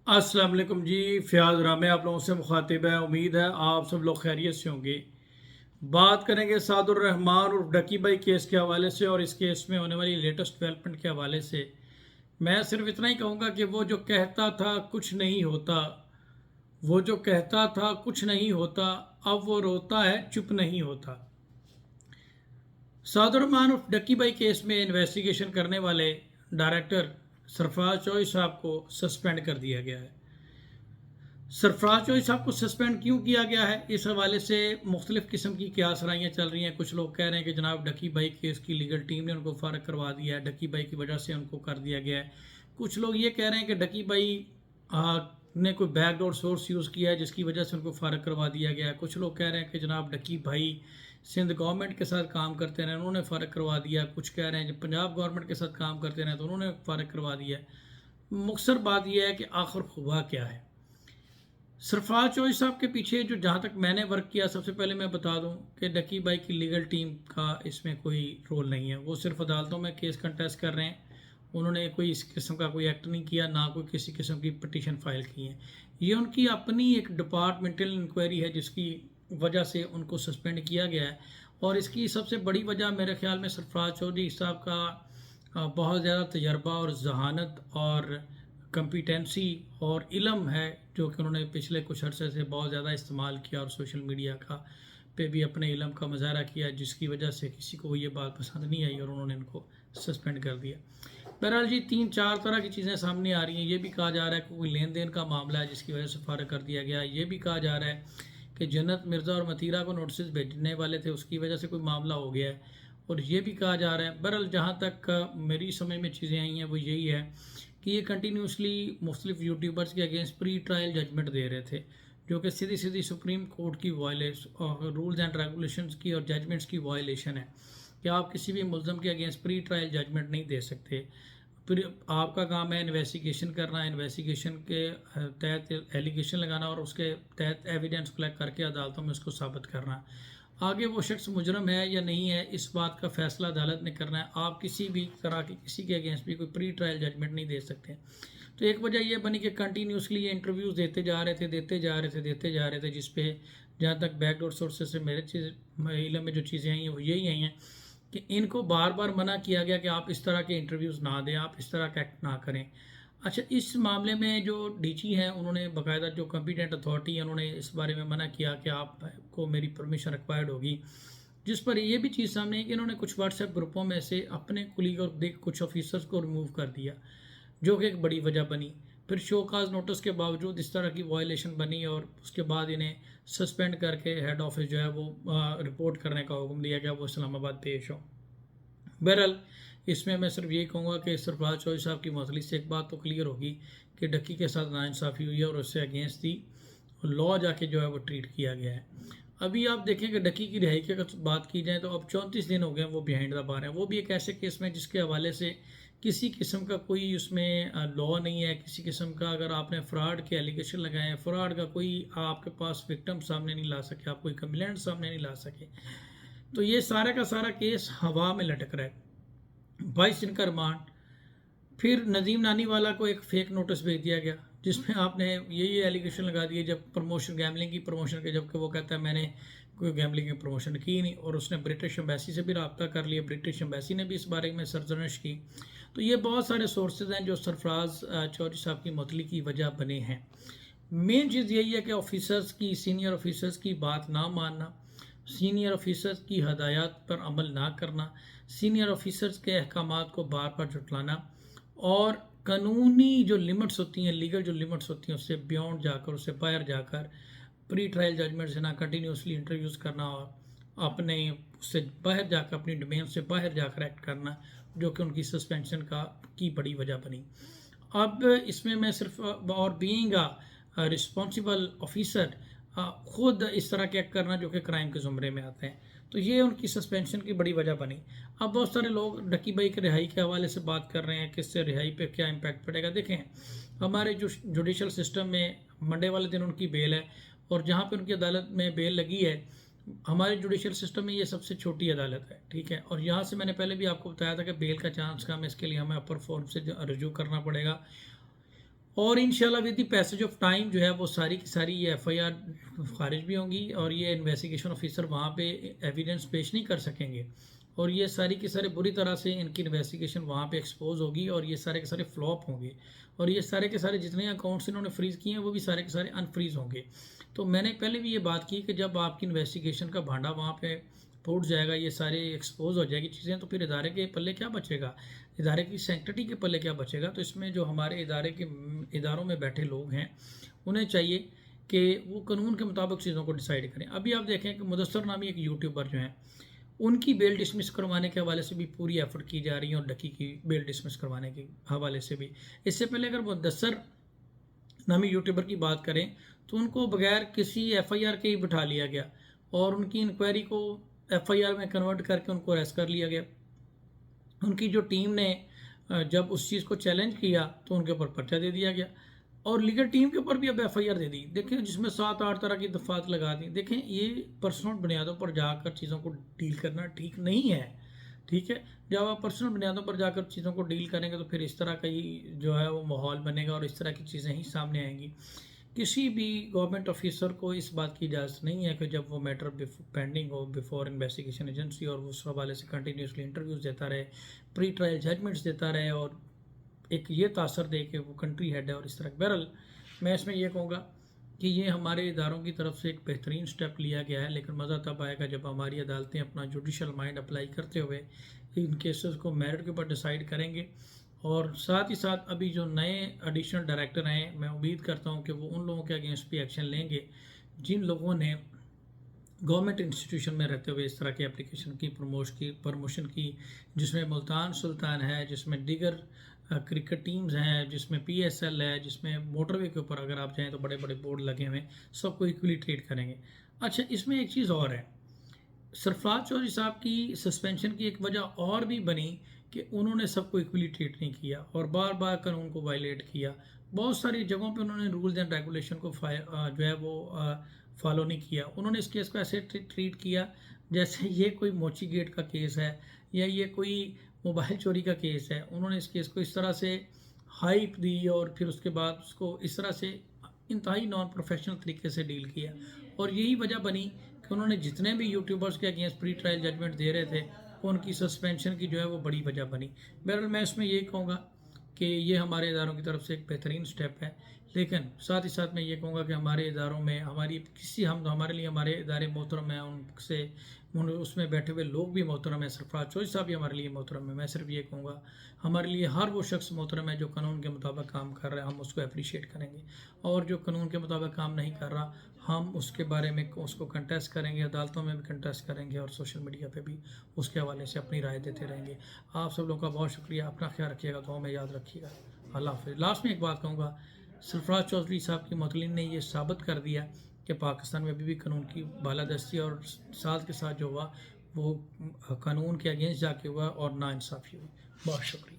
अस्सलाम वालेकुम जी। फ़याज़ रामे आप लोगों से मुखातिब है। उम्मीद है आप सब लोग खैरियत से होंगे। बात करेंगे सादुर रहमान और डकी भाई केस के हवाले से और इस केस में होने वाली लेटेस्ट डेवलपमेंट के हवाले से। मैं सिर्फ इतना ही कहूँगा कि वो जो कहता था कुछ नहीं होता, वो जो कहता था कुछ नहीं होता, अब वो रोता है चुप नहीं होता। सादुर रहमान और डकी भाई केस में इन्वेस्टिगेशन करने वाले डायरेक्टर सरफराज चौधरी साहब को सस्पेंड कर दिया गया है। सरफराज चौधरी साहब को सस्पेंड क्यों किया गया है, इस हवाले से मुख्तलिफ किस्म की क्या सराहियाँ चल रही हैं। कुछ लोग कह रहे हैं कि जनाब डकी भाई केस की लीगल टीम ने उनको फारग करवा दिया है, डकी भाई की वजह से उनको कर दिया गया है। कुछ लोग ये कह रहे हैं कि डकी भाई ने कोई बैकडोर सोर्स यूज़ किया है जिसकी वजह से उनको फारग करवा दिया गया है। कुछ लोग कह रहे हैं कि जनाब डकी भाई सिंध गवर्नमेंट के साथ काम करते रहे, उन्होंने फ़ारग करवा दिया। कुछ कह रहे हैं कि पंजाब गवर्नमेंट के साथ काम करते रहे तो उन्होंने फ़ारग करवा दिया। मुख्तसर बात यह है कि आखिर हुआ क्या है। सरफराज चौधरी साहब के पीछे जो जहाँ तक मैंने वर्क किया, सबसे पहले मैं बता दूं कि डकी भाई की लीगल टीम का इसमें कोई रोल नहीं है। वो सिर्फ अदालतों में केस कंटेस्ट कर रहे हैं। उन्होंने कोई इस किस्म का कोई एक्ट नहीं किया, ना कोई किसी किस्म की पटिशन फाइल की है। ये उनकी अपनी एक डिपार्टमेंटल इंक्वायरी है जिसकी वजह से उनको सस्पेंड किया गया है। और इसकी सबसे बड़ी वजह मेरे ख्याल में सरफराज चौधरी साहब का बहुत ज़्यादा तजर्बा और जहानत और कंपिटेंसी और इल्म है जो कि उन्होंने पिछले कुछ अरसे से बहुत ज़्यादा इस्तेमाल किया और सोशल मीडिया का पे भी अपने इल्म का मुजाहरा किया, जिसकी वजह से किसी को ये बात पसंद नहीं आई और उन्होंने इनको सस्पेंड कर दिया। बहरहाल जी, 3-4 तरह की चीज़ें सामने आ रही हैं। ये भी कहा जा रहा है कि कोई लेन देन का मामला है जिसकी वजह से फारग कर दिया गया। ये भी कहा जा रहा है कि जन्नत मिर्ज़ा और मतीरा को नोटिस भेजने वाले थे, उसकी वजह से कोई मामला हो गया है। और ये भी कहा जा रहा है, बहरहाल जहाँ तक मेरी समझ में चीज़ें आई हैं वो यही है कि ये कंटिन्यूसली मुख्तलिफ यूट्यूबर्स के अगेंस्ट प्री ट्रायल जजमेंट दे रहे थे, जो कि सीधी सीधी सुप्रीम कोर्ट की वायलेशन और रूल्स एंड रेगुलेशंस की और जजमेंट्स की वायलेशन है कि आप किसी भी मुल्ज़म के अगेंस्ट प्री ट्रायल जजमेंट नहीं दे सकते। फिर आपका काम है इन्वेस्टिगेशन करना, इन्वेस्टिगेशन के तहत एलिगेशन लगाना और उसके तहत एविडेंस कलेक्ट करके अदालतों में उसको साबित करना। आगे वो शख्स मुजरम है या नहीं है, इस बात का फैसला अदालत ने करना है। आप किसी भी तरह की किसी के अगेंस्ट भी कोई प्री ट्रायल जजमेंट नहीं दे सकते। तो एक वजह यह बनी कि कंटिन्यूसली ये इंटरव्यूज़ देते जा रहे थे, जिसपे जहाँ तक बैकडोर सोर्सेज से मेरे इल्म में जो चीज़ें आई हैं वो यही आई हैं कि इनको बार बार मना किया गया कि आप इस तरह के इंटरव्यूज़ ना दें, आप इस तरह का एक्ट ना करें। अच्छा, इस मामले में जो डीजी हैं उन्होंने बाकायदा, जो कम्पिटेंट अथॉरिटी है, उन्होंने इस बारे में मना किया कि आपको मेरी परमिशन रिक्वायर्ड होगी। जिस पर यह भी चीज़ सामने है कि इन्होंने कुछ व्हाट्सएप ग्रुपों में से अपने कुलीग और कुछ ऑफिसर्स को रिमूव कर दिया, जो कि एक बड़ी वजह बनी। फिर शो काज नोटिस के बावजूद इस तरह की वायलेशन बनी और उसके बाद इन्हें सस्पेंड करके हेड ऑफिस जो है वो रिपोर्ट करने का हुक्म दिया गया, वो इस्लामाबाद पेश हो। बहरहाल इसमें मैं सिर्फ यही कहूँगा कि सरफराज चौधरी साहब की मसली से एक बात तो क्लियर होगी कि डक्की के साथ नाइंसाफ़ी हुई है और उससे अगेंस्ट दी लॉ जाके जो है वो ट्रीट किया गया है। अभी आप देखें कि डक्की की रिहाई की अगर बात की जाए तो अब 34 दिन हो गए वो बिहाइंड द बार है। वो भी एक ऐसे केस में जिसके हवाले से किसी किस्म का कोई उसमें लॉ नहीं है, किसी किस्म का अगर आपने फ्रॉड के एलिगेशन लगाए हैं, फ्रॉड का कोई आपके पास विक्टिम सामने नहीं ला सके, आप कोई कंप्लेंट सामने नहीं ला सके, तो ये सारा का सारा केस हवा में लटक रहा है। 22 दिन का रिमांड। फिर नदीम नानी वाला को एक फेक नोटिस भेज दिया गया जिसमें आपने ये एलिगेशन लगा दिए जब प्रमोशन गैमलिंग की प्रमोशन के, जबकि वो कहता है मैंने कोई गैमलिंग की प्रमोशन की नहीं। और उसने ब्रिटिश एम्बेसी से भी रब्ता कर लिया, ब्रिटिश एम्बेसी ने भी इस बारे में सरजनिश की। तो ये बहुत सारे सोर्सेज हैं जो सरफराज चौधरी साहब की मुअत्तली की वजह बने हैं। मेन चीज़ यही है कि ऑफिसर्स की, सीनियर ऑफिसर्स की बात ना मानना, सीनियर ऑफिसर्स की हदायत पर अमल ना करना, सीनियर ऑफिसर्स के अहकामात को बार बार जुटलाना और कानूनी जो लिमिट्स होती हैं, लीगल जो लिमिट्स होती हैं, उससे बियॉन्ड जाकर, उससे बाहर जाकर प्री ट्रायल जजमेंट से ना कंटिन्यूसली इंटरव्यूज़ करना और अपने उससे बाहर जाकर, अपनी डोमेन से बाहर जाकर एक्ट करना, जो कि उनकी सस्पेंशन की बड़ी वजह बनी। अब इसमें मैं सिर्फ और बीइंग रिस्पॉन्सिबल ऑफिसर खुद इस तरह के एक्ट करना जो कि क्राइम के ज़ुमरे में आते हैं, तो ये उनकी सस्पेंशन की बड़ी वजह बनी। अब बहुत सारे लोग डकी भाई के रिहाई के हवाले से बात कर रहे हैं कि इससे रिहाई पे क्या इम्पैक्ट पड़ेगा। देखें, हमारे जो जुडिशल सिस्टम में मंडे वाले दिन उनकी बेल है और जहाँ पे उनकी अदालत में बेल लगी है, हमारे जुडिशल सिस्टम में ये सबसे छोटी अदालत है, ठीक है। और यहाँ से मैंने पहले भी आपको बताया था कि बेल का चांस कम है, इसके लिए हमें अपर फोर्म से रजू करना पड़ेगा اور انشاءاللہ with the passage of time جو ہے وہ ساری کی ساری یہ ایف آئی آر خارج بھی ہوں گی اور یہ انویسٹیگیشن آفیسر وہاں پہ ایویڈنس پیش نہیں کر سکیں گے اور یہ ساری کی سارے بری طرح سے ان کی انویسٹیگیشن وہاں پہ ایکسپوز ہوگی اور یہ سارے کے سارے فلاپ ہوں گے اور یہ سارے کے سارے جتنے اکاؤنٹس انہوں نے فریز کیے ہیں وہ بھی سارے کے سارے انفریز ہوں گے. تو میں نے پہلے بھی یہ بات کی کہ جب آپ کی انویسٹیگیشن کا بھانڈا وہاں پہ پھوٹ جائے گا, یہ سارے ایکسپوز ہو جائے گی چیزیں, تو پھر ادارے کے پلے کیا بچے گا, ادارے کی سینکٹرٹی کے پلے کیا بچے گا. تو اس میں جو ہمارے اداروں میں بیٹھے لوگ ہیں انہیں چاہیے کہ وہ قانون کے مطابق چیزوں کو ڈیسائیڈ کریں. ابھی آپ دیکھیں کہ مدثر نامی ایک یوٹیوبر جو ہیں ان کی بیل ڈسمس کروانے کے حوالے سے بھی پوری ایفرٹ کی جا رہی ہے اور ڈکی کی بیل ڈسمس کروانے کے حوالے سے بھی. اس سے پہلے اگر مدثر نامی یوٹیوبر کی بات کریں تو ان کو بغیر کسی ایف آئی آر کے ہی بٹھا لیا گیا اور ان کی انکوائری کو ایف آئی آر میں کنورٹ کر کے ان کو اریسٹ کر لیا گیا. ان کی جو ٹیم نے جب اس چیز کو چیلنج کیا تو ان کے اوپر پرچہ دے دیا گیا اور لیگل ٹیم کے اوپر بھی اب ایف آئی آر دے دی. دیکھیں جس میں 7-8 طرح کی دفعات لگا دی. دیکھیں یہ پرسنل بنیادوں پر جا کر چیزوں کو ڈیل کرنا ٹھیک نہیں ہے. ٹھیک ہے, جب آپ پرسنل بنیادوں پر جا کر چیزوں کو ڈیل کریں گے تو پھر اس طرح کا ہی جو ہے وہ ماحول بنے گا اور اس طرح کی چیزیں ہی سامنے آئیں گی. کسی بھی گورنمنٹ آفیسر کو اس بات کی اجازت نہیں ہے کہ جب وہ میٹر پینڈنگ ہو بفور انویسٹیگیشن ایجنسی اور اس حوالے سے کنٹینیوسلی انٹرویوز دیتا رہے, پری ٹرائل ججمنٹس دیتا رہے اور ایک یہ تاثر دے کہ وہ کنٹری ہیڈ ہے اور اس طرح. بہرحال میں اس میں یہ کہوں گا کہ یہ ہمارے اداروں کی طرف سے ایک بہترین سٹیپ لیا گیا ہے, لیکن مزہ تب آئے گا جب ہماری عدالتیں اپنا جوڈیشل مائنڈ اپلائی کرتے ہوئے ان کیسز کو میرٹ کے اوپر ڈیسائیڈ کریں گے. اور ساتھ ہی ساتھ ابھی جو نئے ایڈیشنل ڈائریکٹر ہیں میں امید کرتا ہوں کہ وہ ان لوگوں کے اگینسٹ بھی ایکشن لیں گے جن لوگوں نے گورنمنٹ انسٹیٹیوشن میں رہتے ہوئے اس طرح کی اپلیکیشن کی پروموشن کی, جس میں ملتان سلطان ہے, جس میں دیگر کرکٹ ٹیمز ہیں, جس میں پی ایس ایل ہے, جس میں موٹر وے کے اوپر اگر آپ جائیں تو بڑے بڑے بورڈ لگے ہوئے ہیں, سب کو ایکولی ٹریٹ کریں گے. اچھا اس میں ایک چیز اور ہے, سرفراز چودھری صاحب کی سسپینشن کی ایک وجہ اور بھی بنی کہ انہوں نے سب کو ایکولی ٹریٹ نہیں کیا اور بار بار قانون کو وائلیٹ کیا. بہت ساری جگہوں پہ انہوں نے رولز اینڈ ریگولیشن کو جو ہے وہ فالو نہیں کیا. انہوں نے اس کیس کو ایسے ٹریٹ کیا جیسے یہ کوئی موچی گیٹ کا کیس ہے یا یہ کوئی موبائل چوری کا کیس ہے. انہوں نے اس کیس کو اس طرح سے ہائپ دی اور پھر اس کے بعد اس کو اس طرح سے انتہائی نان پروفیشنل طریقے سے ڈیل کیا اور یہی وجہ بنی کہ انہوں نے جتنے بھی یوٹیوبرز کے اگینسٹ پری ٹرائل ججمنٹ دے رہے تھے ان کی سسپینشن کی جو ہے وہ بڑی وجہ بنی. بہرحال میں اس میں یہ کہوں گا کہ یہ ہمارے اداروں کی طرف سے ایک بہترین سٹیپ ہے, لیکن ساتھ ہی ساتھ میں یہ کہوں گا کہ ہمارے اداروں میں ہمارے لیے ہمارے ادارے محترم ہیں, ان سے اس میں بیٹھے ہوئے لوگ بھی محترم ہیں, سرفراز چودھری صاحب بھی ہمارے لیے محترم ہیں. میں صرف یہ کہوں گا ہمارے لیے ہر وہ شخص محترم ہے جو قانون کے مطابق کام کر رہا ہے, ہم اس کو اپریشیٹ کریں گے, اور جو قانون کے مطابق کام نہیں کر رہا ہم اس کے بارے میں اس کو کنٹیسٹ کریں گے, عدالتوں میں بھی کنٹیسٹ کریں گے اور سوشل میڈیا پہ بھی اس کے حوالے سے اپنی رائے دیتے رہیں گے. آپ سب لوگوں کا بہت شکریہ, اپنا خیال رکھیے گا, دعاؤں میں یاد رکھیے گا. اللہ حافظ. لاسٹ میں ایک بات کہوں گا, سرفراز چودھری صاحب کی معطلین نے یہ ثابت کر دیا کہ پاکستان میں ابھی بھی قانون کی بالادستی اور ساتھ کے ساتھ جو ہوا وہ قانون کے اگینسٹ جا کے ہوا اور ناانصافی ہوئی. بہت شکریہ.